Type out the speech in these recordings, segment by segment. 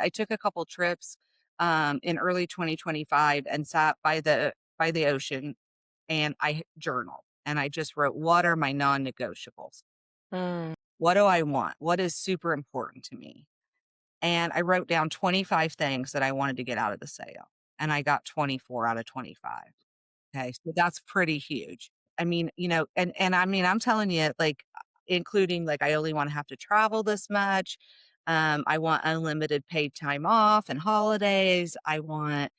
I took a couple trips in early 2025 and sat by the ocean and I journaled and I just wrote, what are my non-negotiables? Mm. What do I want? What is super important to me? And I wrote down 25 things that I wanted to get out of the sale. And I got 24 out of 25. Okay. So that's pretty huge. I mean, and I mean, I'm telling you, like, including like, I only want to have to travel this much. I want unlimited paid time off and holidays. I want,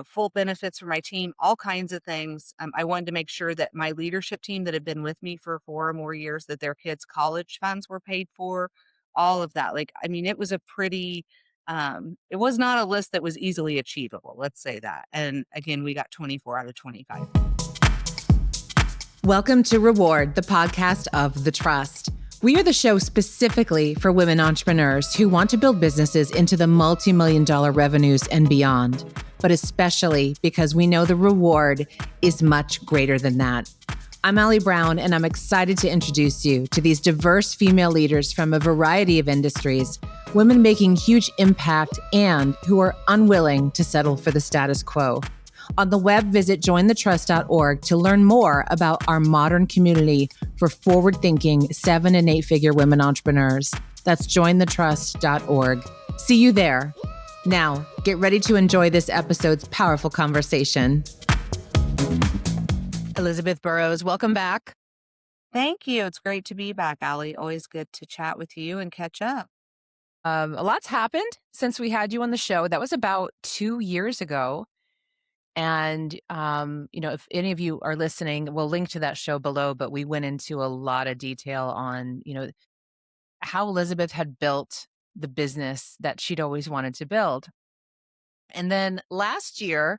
full benefits for my team, all kinds of things. I wanted to make sure that my leadership team that had been with me for 4 or more years, that their kids' college funds were paid for, all of that. Like, I mean, it was it was not a list that was easily achievable. Let's say that. And again, we got 24 out of 25. Welcome to Reward, the podcast of The Trust. We are the show specifically for women entrepreneurs who want to build businesses into the multi-million-dollar revenues and beyond, but especially because we know the reward is much greater than that. I'm Allie Brown, and I'm excited to introduce you to these diverse female leaders from a variety of industries, women making huge impact and who are unwilling to settle for the status quo. On the web, visit jointhetrust.org to learn more about our modern community for forward-thinking 7- and 8-figure women entrepreneurs. That's jointhetrust.org. See you there. Now, get ready to enjoy this episode's powerful conversation. Elizabeth Burrows, welcome back. Thank you. It's great to be back, Allie. Always good to chat with you and catch up. A lot's happened since we had you on the show. That was about 2 years ago. And, if any of you are listening, we'll link to that show below, but we went into a lot of detail on, how Elizabeth had built the business that she'd always wanted to build. And then last year,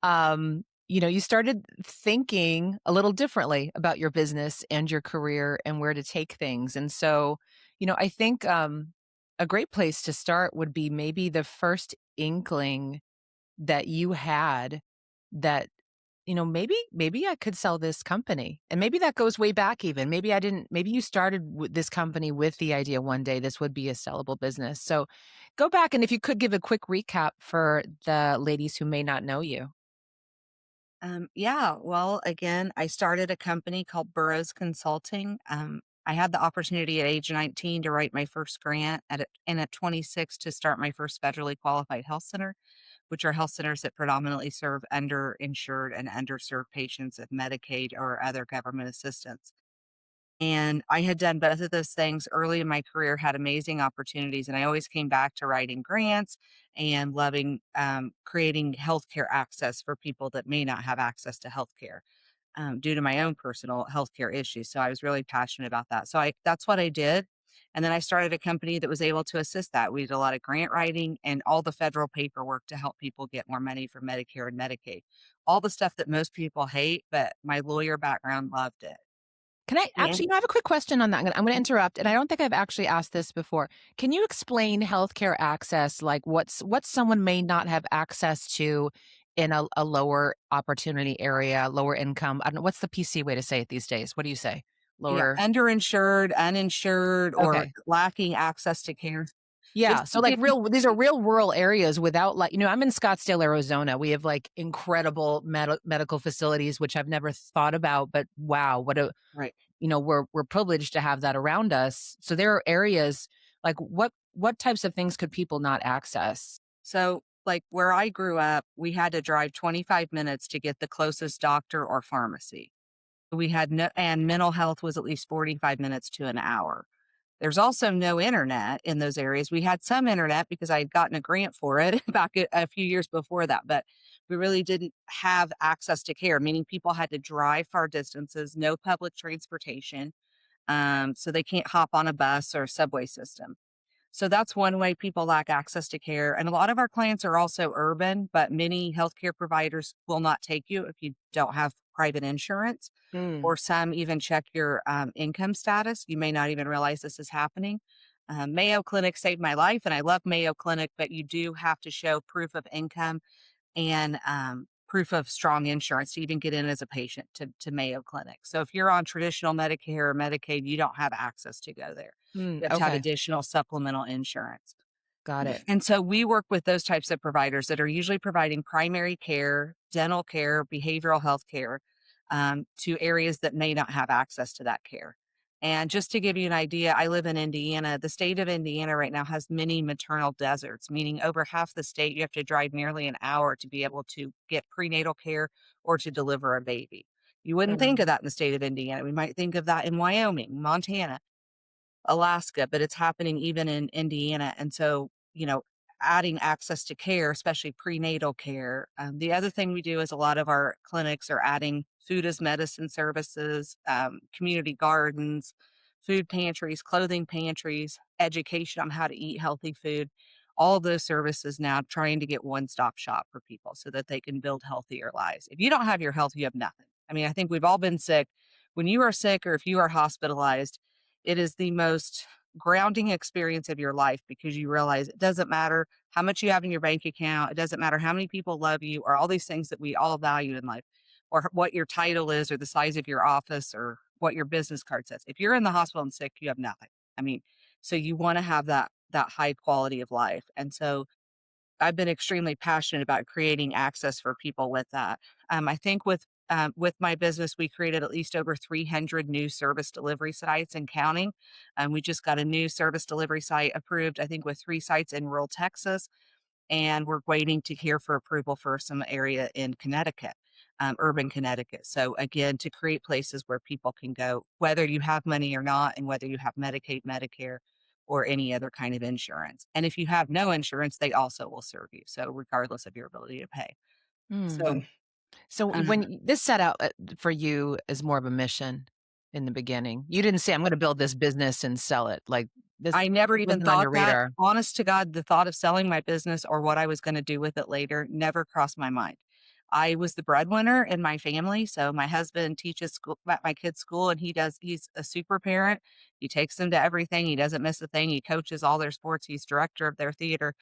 you started thinking a little differently about your business and your career and where to take things. And so, I think a great place to start would be maybe the first inkling that you had that, maybe I could sell this company. And maybe that goes way back even. Maybe I didn't, maybe you started with this company with the idea one day this would be a sellable business. So go back, and if you could give a quick recap for the ladies who may not know you. Yeah, well, again, I started a company called Burrows Consulting. I had the opportunity at age 19 to write my first grant and at 26 to start my first federally qualified health center, which are health centers that predominantly serve underinsured and underserved patients of Medicaid or other government assistance. And I had done both of those things early in my career, had amazing opportunities, and I always came back to writing grants and loving creating healthcare access for people that may not have access to healthcare due to my own personal healthcare issues. So I was really passionate about that. So that's what I did. And then I started a company that was able to assist that. We did a lot of grant writing and all the federal paperwork to help people get more money for Medicare and Medicaid. All the stuff that most people hate, but my lawyer background loved it. Can I actually, I have a quick question on that. I'm going to interrupt, and I don't think I've actually asked this before. Can you explain healthcare access, like what someone may not have access to in a lower opportunity area, lower income? I don't know, what's the PC way to say it these days? What do you say? Yeah, Lower. underinsured, uninsured, or Okay. lacking access to care. Yeah. Just So to like give you these are real rural areas without like, I'm in Scottsdale, Arizona. We have like incredible medical facilities, which I've never thought about, but wow, what a, right. we're privileged to have that around us. So there are areas like what types of things could people not access? So, like where I grew up, we had to drive 25 minutes to get the closest doctor or pharmacy. We had no, and mental health was at least 45 minutes to an hour. There's also no internet in those areas. We had some internet because I had gotten a grant for it back a few years before that, but we really didn't have access to care, meaning people had to drive far distances, no public transportation. So they can't hop on a bus or subway system. So that's one way people lack access to care. And a lot of our clients are also urban, but many healthcare providers will not take you if you don't have private insurance, Mm. or some even check your income status. You may not even realize this is happening. Mayo Clinic saved my life, and I love Mayo Clinic, but you do have to show proof of income and proof of strong insurance to even get in as a patient to Mayo Clinic. So if you're on traditional Medicare or Medicaid, you don't have access to go there. Mm, You have to have okay. additional supplemental insurance. Got it. And so we work with those types of providers that are usually providing primary care, dental care, behavioral health care to areas that may not have access to that care. And just to give you an idea, I live in Indiana. The state of Indiana right now has many maternal deserts, meaning over half the state, you have to drive nearly an hour to be able to get prenatal care or to deliver a baby. You wouldn't think of Mm. that in the state of Indiana. We might think of that in Wyoming, Montana, Alaska, but it's happening even in Indiana. And so, adding access to care, especially prenatal care. The other thing we do is a lot of our clinics are adding food as medicine services, community gardens, food pantries, clothing pantries, education on how to eat healthy food. All of those services now trying to get one stop shop for people so that they can build healthier lives. If you don't have your health, you have nothing. I mean, I think we've all been sick. When you are sick or if you are hospitalized, it is the most grounding experience of your life because you realize it doesn't matter how much you have in your bank account. It doesn't matter how many people love you or all these things that we all value in life or what your title is or the size of your office or what your business card says. If you're in the hospital and sick, you have nothing. I mean, so you want to have that high quality of life. And so I've been extremely passionate about creating access for people with that. I think with my business, we created at least over 300 new service delivery sites and counting. We just got a new service delivery site approved, I think, with 3 sites in rural Texas, and we're waiting to hear for approval for some area in Connecticut, urban Connecticut. So again, to create places where people can go, whether you have money or not, and whether you have Medicaid, Medicare, or any other kind of insurance. And if you have no insurance, they also will serve you. So regardless of your ability to pay. Mm. So So when uh, this set out for you as more of a mission in the beginning, you didn't say, I'm going to build this business and sell it. Like this I never even wasn't on thought your that. radar. Honest to God, the thought of selling my business or what I was gonna do with it later never crossed my mind. I was the breadwinner in my family, so my husband teaches school my kids' school, and he's a super parent. He takes them to everything, he doesn't miss a thing, he coaches all their sports, he's director of their theater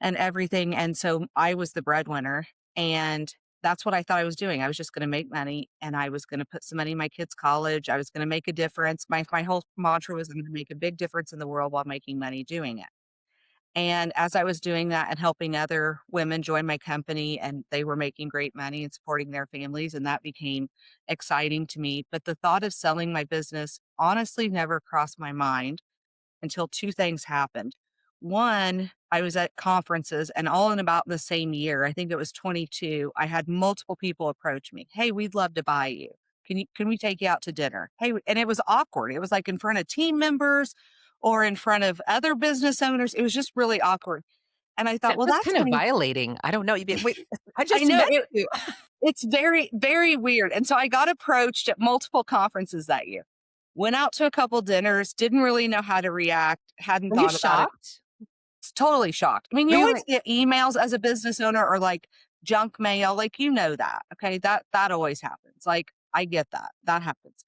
and everything, and so I was the breadwinner, and that's what I thought I was doing. I was just gonna make money, and I was gonna put some money in my kids' college, I was gonna make a difference. My whole mantra was I'm gonna make a big difference in the world while making money doing it. And as I was doing that and helping other women join my company, and they were making great money and supporting their families, and that became exciting to me. But the thought of selling my business honestly never crossed my mind until 2 things happened. One, I was at conferences and all in about the same year, I think it was 22, I had multiple people approach me. "Hey, we'd love to buy you. Can we take you out to dinner?" Hey, and it was awkward. It was like in front of team members or in front of other business owners. It was just really awkward. And I thought, "Well, That's that's kind of nice." violating. I don't know. You wait, I I just know met you. it's very, very weird. And so I got approached at multiple conferences that year. Went out to a couple dinners, didn't really know how to react, hadn't Were you thought about it. shocked? Totally shocked. I mean, Were you you always like, get emails as a business owner or like junk mail, like, that, okay? That always happens. Like, I get that. That happens.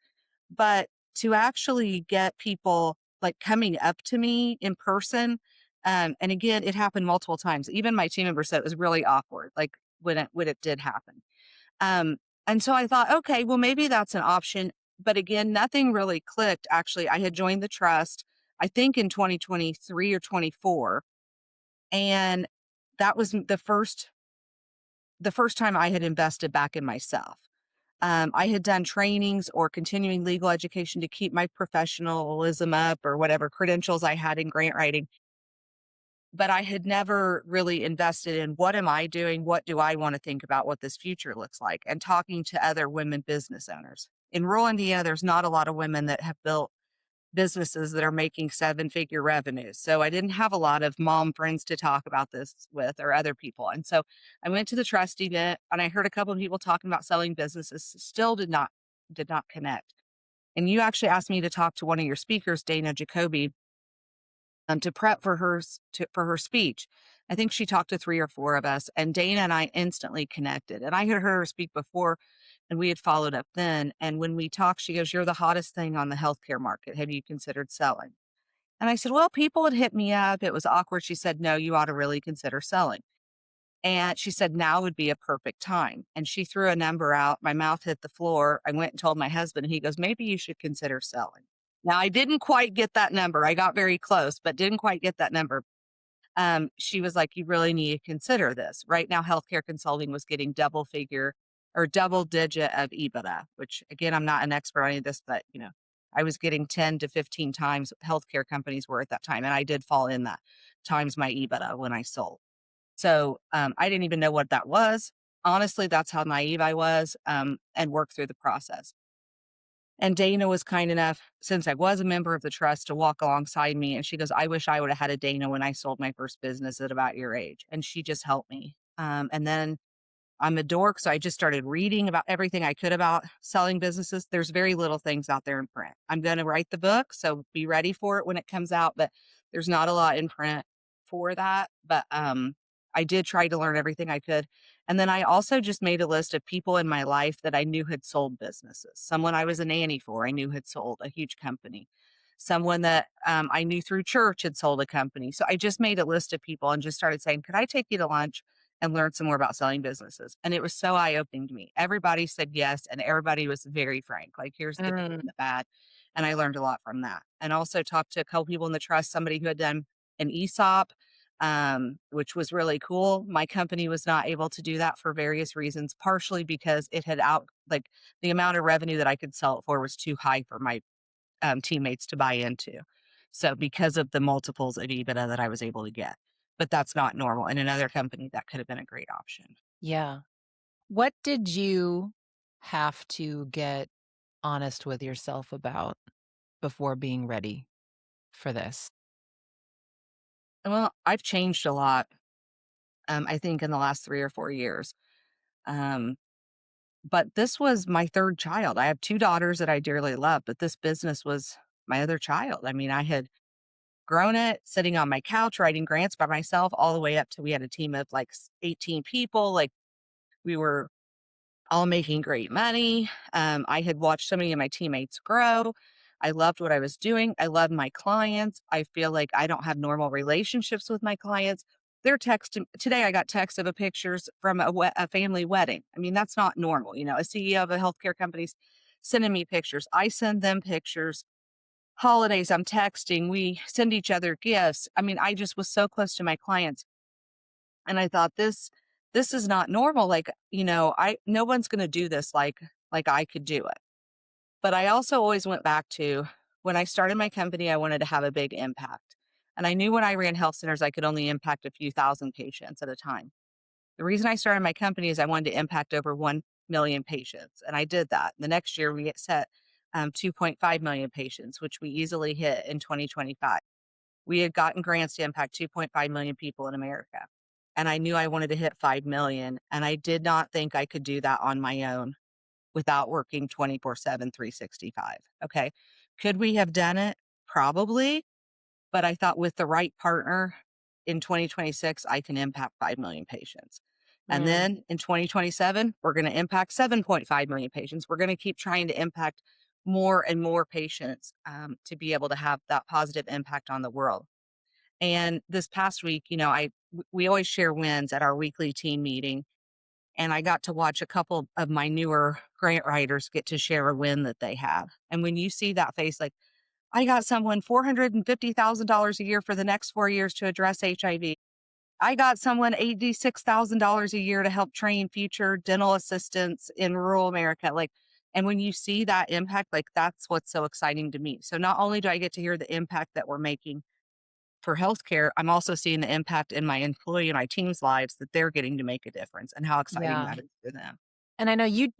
But to actually get people, like, coming up to me in person, and again, it happened multiple times. Even my team members said it was really awkward, like, when it did happen. Um, and so I thought, "Okay, well, maybe that's an option." But again, nothing really clicked. Actually, I had joined the trust, I think in 2023 or 24, and that was the first time I had invested back in myself. I had done trainings or continuing legal education to keep my professionalism up or whatever credentials I had in grant writing, but I had never really invested in what am I doing? What do I want to think about what this future looks like? And talking to other women business owners. In rural Indiana, there's not a lot of women that have built businesses that are making seven-figure revenues. So I didn't have a lot of mom friends to talk about this with or other people. And so I went to the trust event and I heard a couple of people talking about selling businesses, still did not connect. And you actually asked me to talk to one of your speakers, Dana Jacoby, to prep for for her speech. I think she talked to 3 or 4 of us, and Dana and I instantly connected. And I had heard her speak before, and we had followed up then. And when we talked, she goes, "You're the hottest thing on the healthcare market. Have you considered selling?" And I said, "Well, people would hit me up. It was awkward." She said, "No, you ought to really consider selling." And she said, "Now would be a perfect time." And she threw a number out. My mouth hit the floor. I went and told my husband, and he goes, "Maybe you should consider selling." Now, I didn't quite get that number. I got very close, but didn't quite get that number. She was like, "You really need to consider this." Right now, healthcare consulting was getting double figure or double digit of EBITDA, which again, I'm not an expert on any of this, but I was getting 10 to 15 times what healthcare companies were at that time. And I did fall in that times my EBITDA when I sold. So I didn't even know what that was. Honestly, that's how naive I was, and worked through the process. And Dana was kind enough, since I was a member of the trust, to walk alongside me. And she goes, "I wish I would have had a Dana when I sold my first business at about your age." And she just helped me. And then I'm a dork, so I just started reading about everything I could about selling businesses. There's very little things out there in print. I'm going to write the book, so be ready for it when it comes out, but there's not a lot in print for that. But I did try to learn everything I could. And then I also just made a list of people in my life that I knew had sold businesses. Someone I was a nanny for, I knew had sold a huge company. Someone that I knew through church had sold a company. So I just made a list of people and just started saying, "Could I take you to lunch and learn some more about selling businesses?" And it was so eye-opening to me. Everybody said yes, and everybody was very frank. Like, here's the good Mm, and the bad. And I learned a lot from that. And also talked to a couple people in the trust, somebody who had done an ESOP, which was really cool. My company was not able to do that for various reasons, partially because it had like the amount of revenue that I could sell it for was too high for my teammates to buy into. So because of the multiples of EBITDA that I was able to get, but that's not normal. In another company, that could have been a great option. yeah. What did you have to get honest with yourself about before being ready for this? Well, I've changed a lot. I think in the last 3 or 4 years. Um, but this was my third child. I have two daughters that I dearly love, but this business was my other child. I mean, I had grown it sitting on my couch writing grants by myself all the way up to we had a team of like 18 people. Like we were all making great money. I had watched so many of my teammates grow. I loved what I was doing. I loved my clients. I feel like I don't have normal relationships with my clients. They're texting today. I got text of a pictures from a family wedding. I mean, that's not normal. A CEO of a healthcare company's sending me pictures. I send them pictures. Holidays, I'm texting. We send each other gifts. I mean, I just was so close to my clients. And I thought this is not normal. Like, I no one's gonna do this like I could do it. But I also always went back to when I started my company, I wanted to have a big impact. And I knew when I ran health centers, I could only impact a few thousand patients at a time. The reason I started my company is I wanted to impact over 1 million patients. And I did that. The next year we set 2.5 million patients, which we easily hit in 2025. We had gotten grants to impact 2.5 million people in America. And I knew I wanted to hit 5 million. And I did not think I could do that on my own without working 24/7, 365. Okay. Could we have done it? Probably. But I thought with the right partner in 2026, I can impact 5 million patients. And Mm, then in 2027, we're going to impact 7.5 million patients. We're going to keep trying to impact more and more patients to be able to have that positive impact on the world. And this past week, we always share wins at our weekly team meeting, and I got to watch a couple of my newer grant writers get to share a win that they have. And when you see that face, like I got someone $450,000 a year for the next 4 years to address HIV. I got someone $86,000 a year to help train future dental assistants in rural America. Like, and when you see that impact, like that's what's so exciting to me. So not only do I get to hear the impact that we're making for healthcare, I'm also seeing the impact in my employee and my team's lives that they're getting to make a difference and how exciting yeah. that is for them. And I know you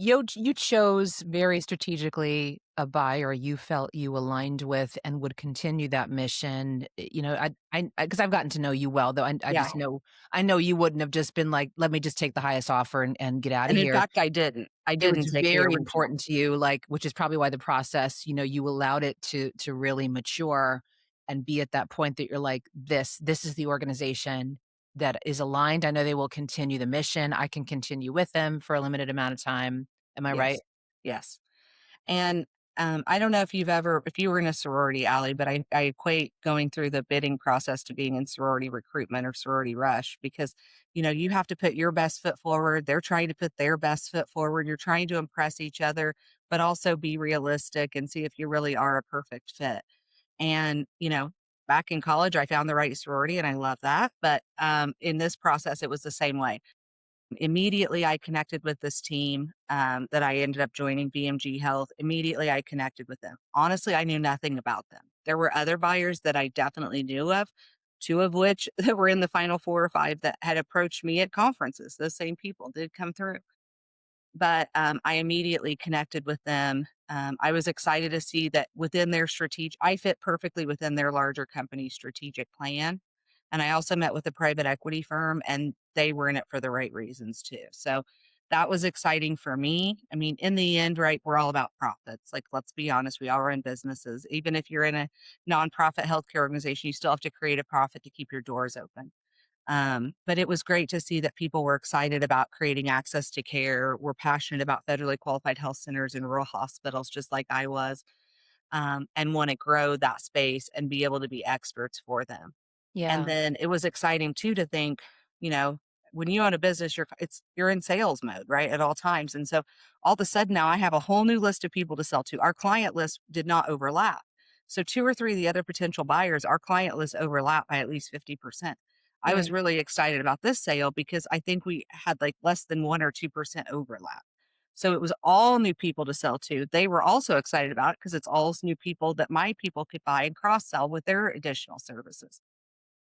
chose very strategically a buyer you felt you aligned with and would continue that mission. I because I've gotten to know you well, though. I Yeah. just know I know you wouldn't have just been like, "Let me just take the highest offer and get out of And in here." fact, I didn't. I It was didn't take the very original. important to you, like, which is probably why the process, you allowed it to really mature and be at that point that you're like, "This is the organization that is aligned. I know they will continue the mission. I can continue with them for a limited amount of time." Am I right? Yes. Yes. And I don't know if you were in a sorority, Allie, but I equate going through the bidding process to being in sorority recruitment or sorority rush because, you have to put your best foot forward. They're trying to put their best foot forward. You're trying to impress each other, but also be realistic and see if you really are a perfect fit. And, back in college, I found the right sorority and I love that. But in this process, it was the same way. Immediately, I connected with this team that I ended up joining, BMG Health. Immediately, I connected with them. Honestly, I knew nothing about them. There were other buyers that I definitely knew of, two of which that were in the final four or five that had approached me at conferences. Those same people did come through. But, I immediately connected with them. I was excited to see that within their strategic I fit perfectly within their larger company's strategic plan, and I also met with a private equity firm, and they were in it for the right reasons too. So, that was exciting for me. I mean, in the end, right, we're all about profits. Like, let's be honest, we all run businesses. Even if you're in a nonprofit healthcare organization, you still have to create a profit to keep your doors open. But it was great to see that people were excited about creating access to care, were passionate about federally qualified health centers and rural hospitals, just like I was, and want to grow that space and be able to be experts for them. And Yeah. then it was exciting too to think, you know, when you own a business, you're in sales mode, right, at all times. And so all of a sudden now I have a whole new list of people to sell to. Our client list did not overlap. So two or three of the other potential buyers, our client list overlap by at least 50%. I was Right. really excited about this sale because I think we had like less than 1 or 2% overlap. So it was all new people to sell to. They were also excited about it because it's all new people that my people could buy and cross sell with their additional services.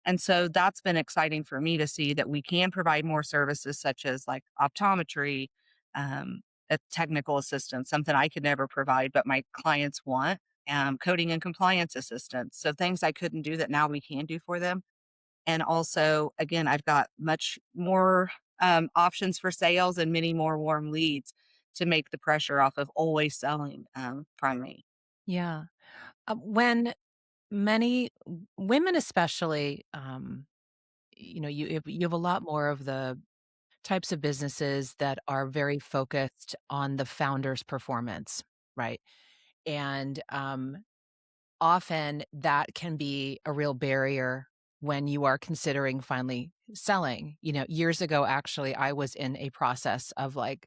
And so that's been exciting for me to see that we can provide more services such as like optometry, a technical assistance, something I could never provide, but my clients want, coding and compliance assistance. So things I couldn't do that now we can do for them. And also, again, I've got much more options for sales and many more warm leads to make the pressure off of always selling from me. Yeah. When many women, especially, you have a lot more of the types of businesses that are very focused on the founder's performance, right? And often that can be a real barrier when you are considering finally selling. Years ago, actually, I was in a process of like,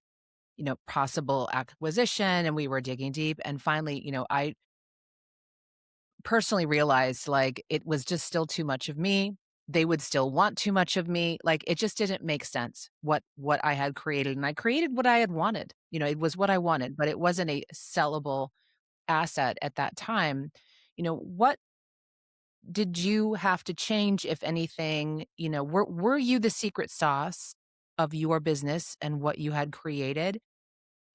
possible acquisition and we were digging deep. And finally, I personally realized like it was just still too much of me. They would still want too much of me. Like it just didn't make sense what I had created. And I created what I had wanted. It was what I wanted, but it wasn't a sellable asset at that time. What did you have to change, if anything? Were you the secret sauce of your business and what you had created?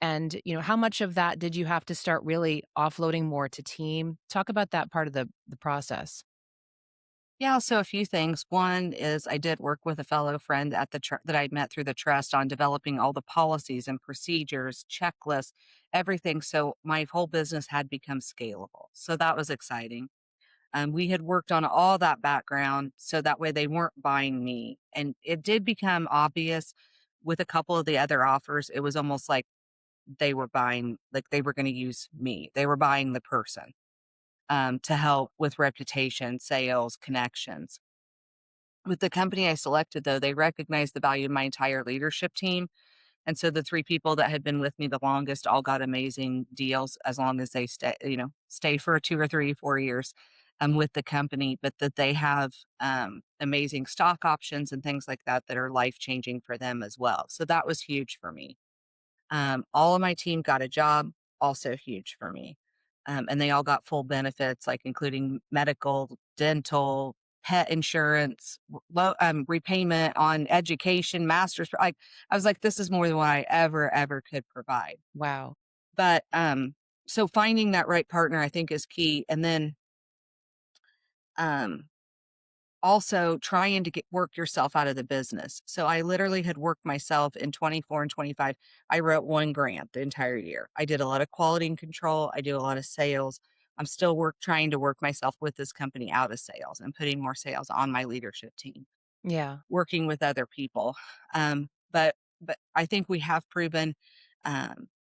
And, how much of that did you have to start really offloading more to team? Talk about that part of the process. Yeah, so a few things. One is I did work with a fellow friend at that I met through the trust on developing all the policies and procedures, checklists, everything. So my whole business had become scalable. So that was exciting. We had worked on all that background so that way they weren't buying me. And it did become obvious with a couple of the other offers. It was almost like they were buying, like they were going to use me. They were buying the person to help with reputation, sales, connections. With the company I selected, though, they recognized the value of my entire leadership team. And so the three people that had been with me the longest all got amazing deals as long as they stay for 2 or 3, 4 years with the company, but that they have amazing stock options and things like that that are life changing for them as well. So that was huge for me. All of my team got a job, also huge for me. And they all got full benefits, like including medical, dental, pet insurance, repayment on education, master's. Like I was like, this is more than what I ever could provide. Wow. But so finding that right partner, I think, is key. And then um, also trying to work yourself out of the business. So I literally had worked myself in 24 and 25. I wrote one grant the entire year. I did a lot of quality and control. I do a lot of sales. I'm still trying to work myself with this company out of sales and putting more sales on my leadership team, Yeah. working with other people. But I think we have proven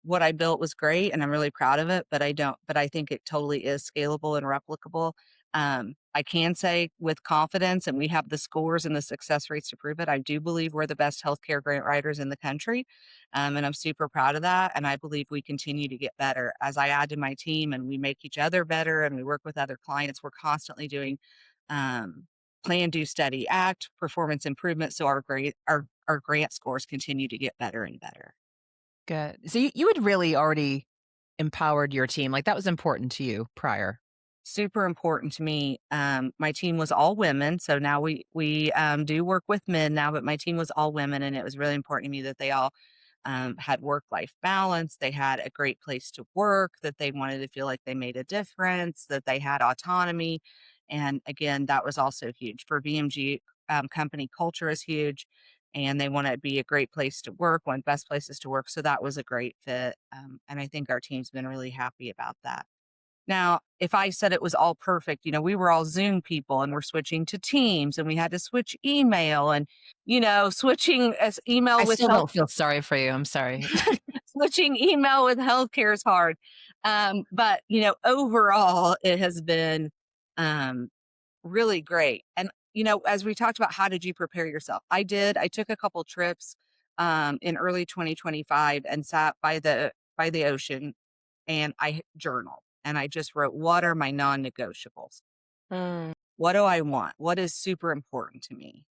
what I built was great and I'm really proud of it, but I think it totally is scalable and replicable. I can say with confidence, and we have the scores and the success rates to prove it, I do believe we're the best healthcare grant writers in the country. And I'm super proud of that. And I believe we continue to get better as I add to my team and we make each other better and we work with other clients. We're constantly doing um, plan, do, study, act, performance improvement. So our grant scores continue to get better and better. Good. So you had really already empowered your team, like, that was important to you prior. Super important to me. My team was all women, so now we do work with men now, but my team was all women, and it was really important to me that they all had work life balance. They had a great place to work, that they wanted to feel like they made a difference, that they had autonomy, and again, that was also huge for BMG. Company culture is huge, and they want to be a great place to work, one of the best places to work. So that was a great fit, and I think our team's been really happy about that. Now, if I said it was all perfect, we were all Zoom people and we're switching to Teams and we had to switch email and, switching as I email with still health, don't feel sorry for you, I'm sorry. switching email with healthcare is hard. But, overall, it has been um, really great. And, as we talked about, how did you prepare yourself? I took a couple trips in early 2025 and sat by the ocean and I journal and I just wrote, what are my non-negotiables? Mm. What do I want? What is super important to me?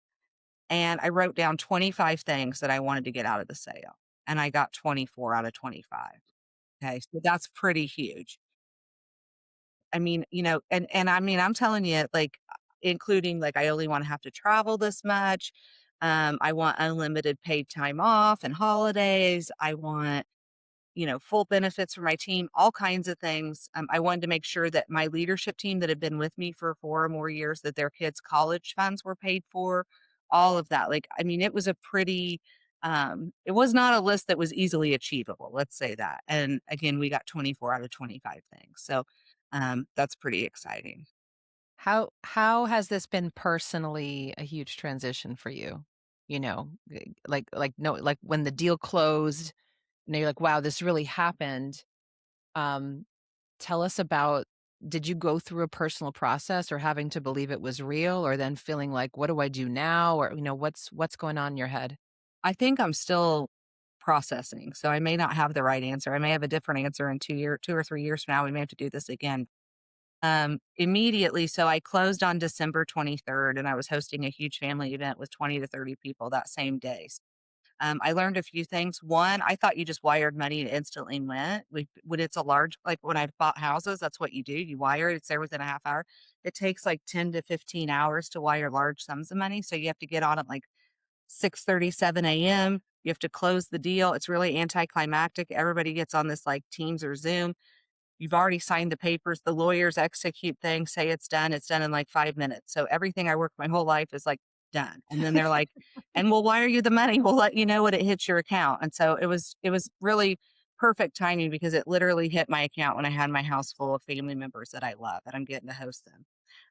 And I wrote down 25 things that I wanted to get out of the sale. And I got 24 out of 25. Okay. So that's pretty huge. I mean, and I mean, I'm telling you, like, including like, I only want to have to travel this much. I want unlimited paid time off and holidays. I want full benefits for my team, all kinds of things. I wanted to make sure that my leadership team that had been with me for 4 or more years, that their kids' college funds were paid for, all of that. Like, I mean, it was it was not a list that was easily achievable. Let's say that. And again, we got 24 out of 25 things. So that's pretty exciting. How has this been personally a huge transition for you? No, like, when the deal closed, you're like, "Wow, this really happened." Um, Tell us about, did you go through a personal process or having to believe it was real or then feeling like, "What do I do now?" Or, what's going on in your head? I think I'm still processing. So I may not have the right answer. I may have a different answer in 2 or 3 years from now. We may have to do this again. Immediately, so I closed on December 23rd, and I was hosting a huge family event with 20 to 30 people that same day. I learned a few things. One, I thought you just wired money and it instantly went. When it's a large, like when I've bought houses, that's what you do. You wire it, it's there within a half hour. It takes like 10 to 15 hours to wire large sums of money. So you have to get on at like 6:37 a.m. You have to close the deal. It's really anticlimactic. Everybody gets on this like Teams or Zoom. You've already signed the papers, the lawyers execute things, say it's done in like 5 minutes. So everything I worked my whole life is like done. And then they're like, "And we'll wire you the money. We'll let you know when it hits your account." And so it was really perfect timing because it literally hit my account when I had my house full of family members that I love, and I'm getting to host them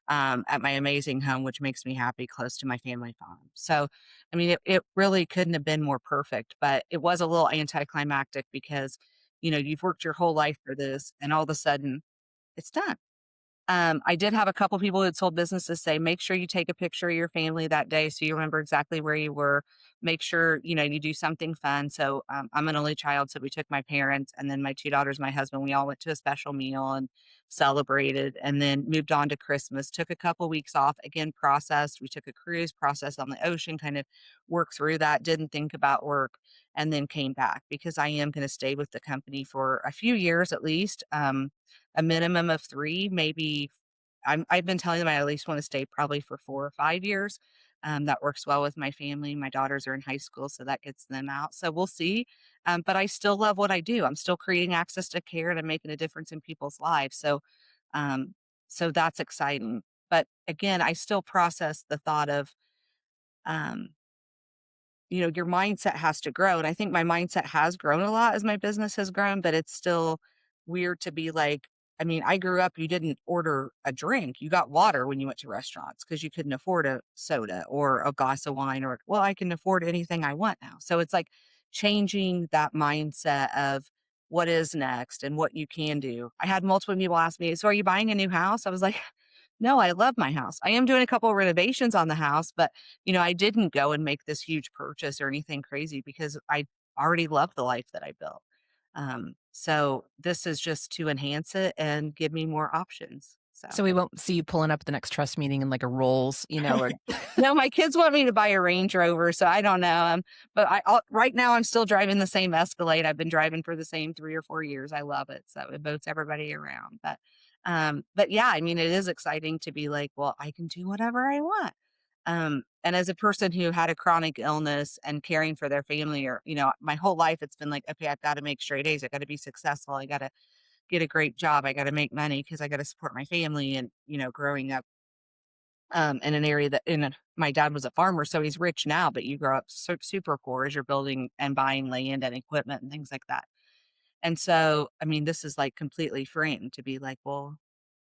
at my amazing home, which makes me happy, close to my family farm. So, I mean, it really couldn't have been more perfect, but it was a little anticlimactic because, you've worked your whole life for this, and all of a sudden, it's done. I did have a couple people who had sold businesses say, make sure you take a picture of your family that day so you remember exactly where you were. Make sure, you do something fun. So I'm an only child. So we took my parents and then my two daughters, my husband, we all went to a special meal and celebrated and then moved on to Christmas. Took a couple weeks off, again, processed. We took a cruise, processed on the ocean, kind of worked through that, didn't think about work, and then came back because I am going to stay with the company for a few years at least. A minimum of 3, maybe I've been telling them I at least wanna stay probably for 4 or 5 years. That works well with my family. My daughters are in high school, so that gets them out. So we'll see. But I still love what I do. I'm still creating access to care and I'm making a difference in people's lives. Um, so that's exciting. But again, I still process the thought of, um your mindset has to grow. And I think my mindset has grown a lot as my business has grown, but it's still weird to be like, I mean, I grew up, you didn't order a drink. You got water when you went to restaurants because you couldn't afford a soda or a glass of wine or, well, I can afford anything I want now. So it's like changing that mindset of what is next and what you can do. I had multiple people ask me, so are you buying a new house? I was like, No, I love my house. I am doing a couple of renovations on the house, but, I didn't go and make this huge purchase or anything crazy because I already love the life that I built. So this is just to enhance it and give me more options. So So we won't see you pulling up at the next trust meeting in like a Rolls, or no, my kids want me to buy a Range Rover, so I don't know. But right now I'm still driving the same Escalade. I've been driving for the same 3 or 4 years. I love it. So it boats everybody around. But yeah, I mean, it is exciting to be like, well, I can do whatever I want. And as a person who had a chronic illness and caring for their family, or my whole life, it's been like, okay, I've got to make straight A's. I got to be successful. I got to get a great job. I got to make money because I got to support my family. And growing up in an area my dad was a farmer, so he's rich now, but you grow up super poor as you're building and buying land and equipment and things like that. And so, I mean, this is like completely freeing to be like, well,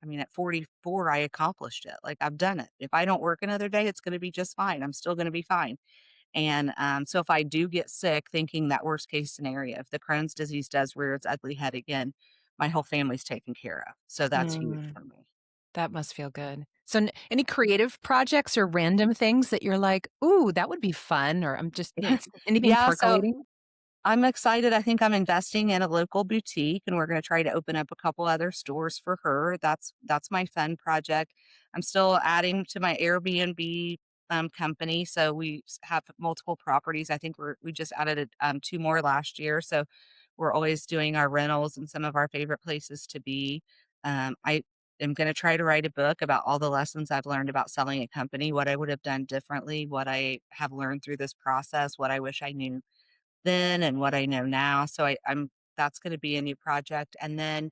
I mean, at 44, I accomplished it. Like I've done it. If I don't work another day, it's going to be just fine. I'm still going to be fine. And so if I do get sick, thinking that worst case scenario, if the Crohn's disease does rear its ugly head again, my whole family's taken care of. So that's huge Mm, for me. that must feel good. So any creative projects or random things that you're like, "Ooh, that would be fun," or I'm just, anything Yeah. So percolating? I'm excited. I think I'm investing in a local boutique, and we're gonna try to open up a couple other stores for her. That's my fun project. I'm still adding to my Airbnb, company, so have multiple properties. I think we just added, 2 more last year, so we're always doing our rentals in some of our favorite places to be. I am gonna try to write a book about all the lessons I've learned about selling a company, what I would have done differently, what I have learned through this process, what I wish I knew then and what I know now. So I'm that's going to be a new project. And then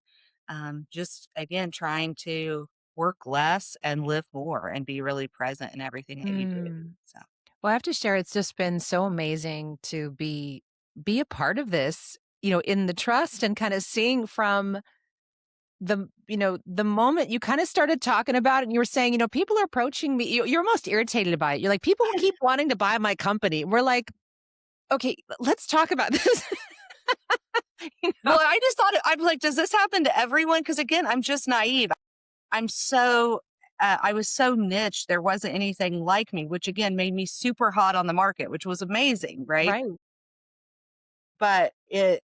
just again trying to work less and live more and be really present in everything that you do. Mm. So Well, I have to share, it's just been so amazing to be a part of this, in the trust and kinda seeing from the moment you kinda started talking about it and you were saying, "People are approaching me." You're almost irritated by it. You're like, "People keep wanting to buy my company." We're like, "Okay, let's talk about this." You know? well, I just thought I'm like, does this happen to everyone? Because again, I'm just naive. I'm so I was so niche. There wasn't anything like me, which again made me super hot on the market, which was amazing, right? Right. But I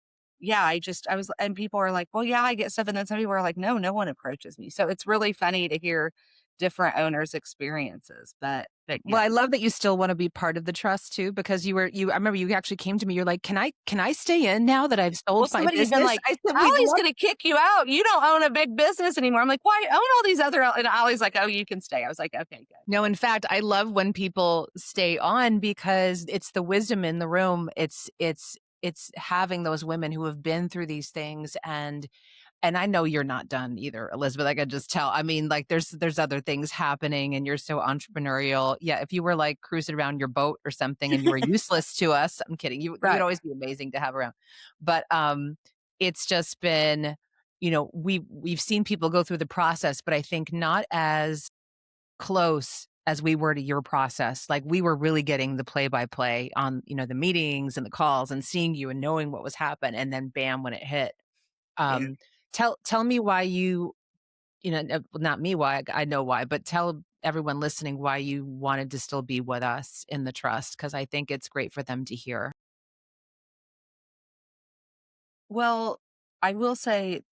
was and people are like, "Well, yeah, I get stuff," and then some people are like, "No, no one approaches me." So it's really funny to hear different owners' experiences, but Well, yeah. I love that you still wanna be part of the trust too, because I remember you actually came to me, you're like, "Can I stay in now that I've Well, sold my somebody's been business?" like, I said, "We'd "Allie's love." gonna kick you out. You don't own a big business anymore." I'm like, "Well, I own all these other" and Ollie's like, "Oh, you can stay." I was like, "Okay, good." No, in fact, I love when people stay on because it's the wisdom in the room. It's having those women who have been through these things, and I know you're not done either, Elizabeth. I could just tell. I mean, like there's other things happening and you're so entrepreneurial. Yeah, if you were like cruising around your boat or something and you were useless to us, I'm kidding. You would Right. always be amazing to have around. But it's just been, we've seen people go through the process, but I think not as close as we were to your process. Like we were really getting the play by play on, the meetings and the calls and seeing you and knowing what was happening. And then bam, when it hit. Yeah. Um, tell me why well, not me why, I know why, but tell everyone listening why you wanted to still be with us in the trust, because I think it's great for them to hear. Well, I will say,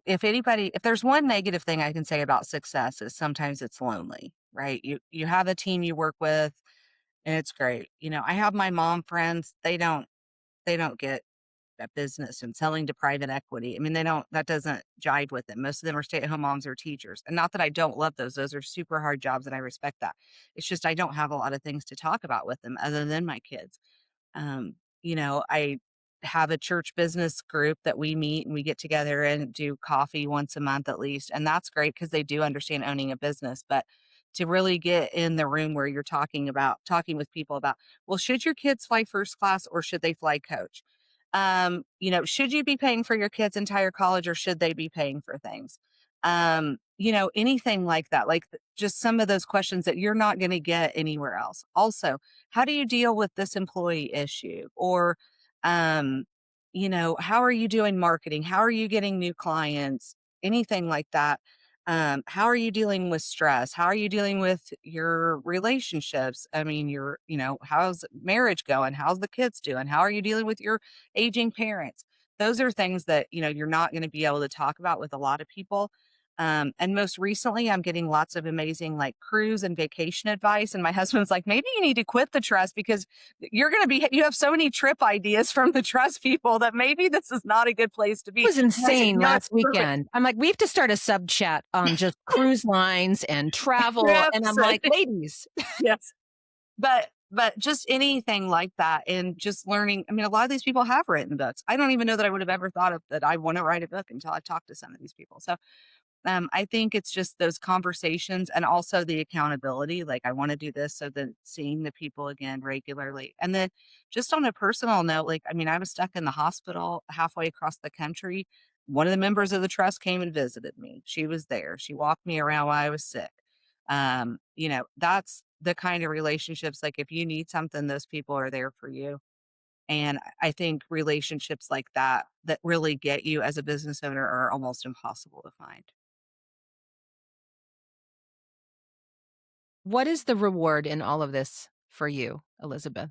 if there's one negative thing I can say about success is sometimes it's lonely, right? You have a team you work with, and it's great. I have my mom friends, they don't get that business and selling to private equity. I mean, that doesn't jive with them. Most of them are stay-at-home moms or teachers. And not that I don't love those. Those are super hard jobs and I respect that. It's just I don't have a lot of things to talk about with them other than my kids. I have a church business group that we meet and we get together and do coffee once a month at least. And that's great because they do understand owning a business. But to really get in the room where you're talking with people about, well, should your kids fly first class or should they fly coach? Should you be paying for your kids' entire college or should they be paying for things? Anything like that, like just some of those questions that you're not going to get anywhere else. Also, how do you deal with this employee issue? Or, how are you doing marketing? How are you getting new clients? Anything like that. How are you dealing with stress? How are you dealing with your relationships? I mean, how's marriage going? How's the kids doing? How are you dealing with your aging parents? Those are things that, you're not going to be able to talk about with a lot of people. And most recently, I'm getting lots of amazing like cruise and vacation advice. And my husband's like, maybe you need to quit the trust because you have so many trip ideas from the trust people that maybe this is not a good place to be. Was And I said, insane no, it's last perfect. weekend. I'm like, "We have to start a sub chat on just cruise lines and travel," and I'm Trips. like, "Ladies." Yes. But just anything like that and just learning. I mean, a lot of these people have written books. I don't even know that I would have ever thought of that I want to write a book until I talked to some of these people. So I think it's just those conversations and also the accountability. Like, I want to do this. So then seeing the people again regularly. And then just on a personal note, like, I mean, I was stuck in the hospital halfway across the country. One of the members of the trust came and visited me. She was there. She walked me around while I was sick. That's the kind of relationships, like, if you need something, those people are there for you. And I think relationships like that, that really get you as a business owner are almost impossible to find. What is the reward in all of this for you, Elizabeth?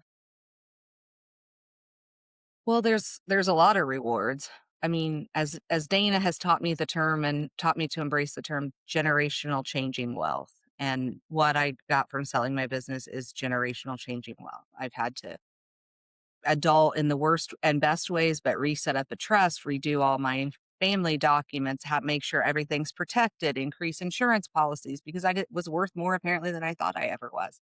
Well, there's a lot of rewards. I mean, as Dana has taught me the term and taught me to embrace the term generational changing wealth. And what I got from selling my business is generational changing wealth. I've had to adult in the worst and best ways, but reset up a trust, redo all my family documents, make sure everything's protected, increase insurance policies because was worth more apparently than I thought I ever was.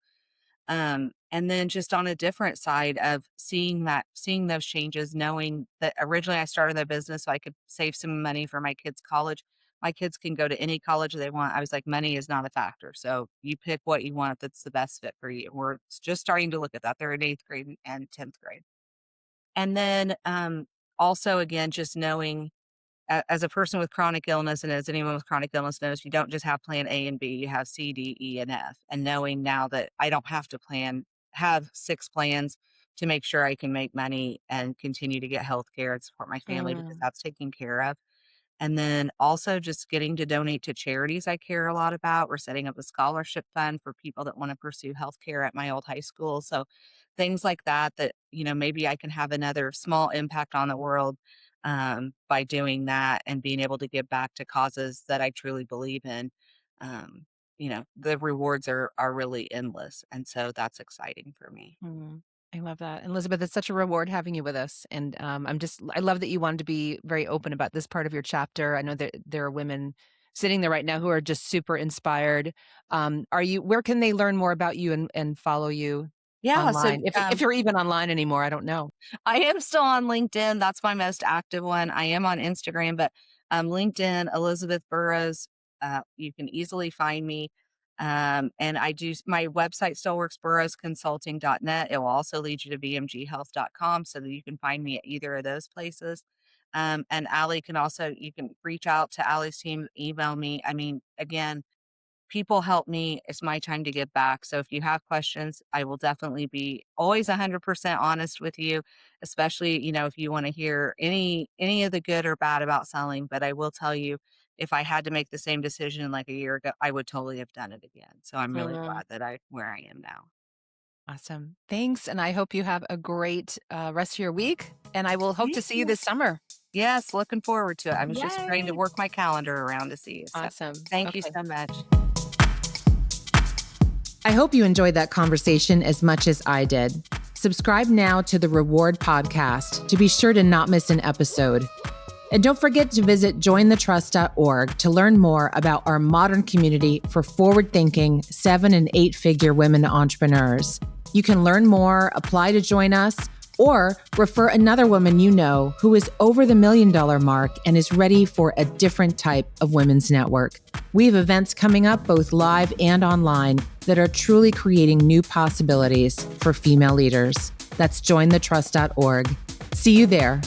And then just on a different side of seeing those changes, knowing that originally I started the business so I could save some money for my kids' college. My kids can go to any college they want. I was like, money is not a factor. So you pick what you want that's the best fit for you. We're just starting to look at that. They're in 8th grade and 10th grade. And then also, again, just knowing as a person with chronic illness and as anyone with chronic illness knows, you don't just have plan A and B, you have C, D, E, and F. And knowing now that I don't have to have 6 plans to make sure I can make money and continue to get health care and support my family because Mm. that's taken care of. And then also just getting to donate to charities I care a lot about. We're setting up a scholarship fund for people that want to pursue healthcare at my old high school. So things like that, maybe I can have another small impact on the world by doing that and being able to give back to causes that I truly believe in. The rewards are really endless. And so that's exciting for me. Mm. I love that. Elizabeth, it's such a reward having you with us. And I love that you wanted to be very open about this part of your chapter. I know that there are women sitting there right now who are just super inspired. Where can they learn more about you and follow you Yeah. So online? If you're even online anymore, I don't know. I am still on LinkedIn. That's my most active one. I am on Instagram, but LinkedIn, Elizabeth Burrows. You can easily find me. And my website still works, burrowsconsulting.net. It will also lead you to bmghealth.com so that you can find me at either of those places. And you can reach out to Allie's team, email me. I mean, again, people help me. It's my time to give back. So if you have questions, I will definitely be always 100% honest with you, especially, if you want to hear any of the good or bad about selling. But I will tell you, if I had to make the same decision like a year ago, I would totally have done it again. So I'm really Mm. glad that where I am now. Awesome. Thanks. And I hope you have a great rest of your week. And I will hope to Thank see you you. this summer. Yes, looking forward to it. I was just trying to Yay. work my calendar around to see you. So Awesome. thank you Okay. so much. I hope you enjoyed that conversation as much as I did. Subscribe now to the Reward Podcast to be sure to not miss an episode. And don't forget to visit jointhetrust.org to learn more about our modern community for forward-thinking 7- and 8-figure women entrepreneurs. You can learn more, apply to join us, or refer another woman you know who is over the $1 million mark and is ready for a different type of women's network. We have events coming up both live and online that are truly creating new possibilities for female leaders. That's jointhetrust.org. See you there.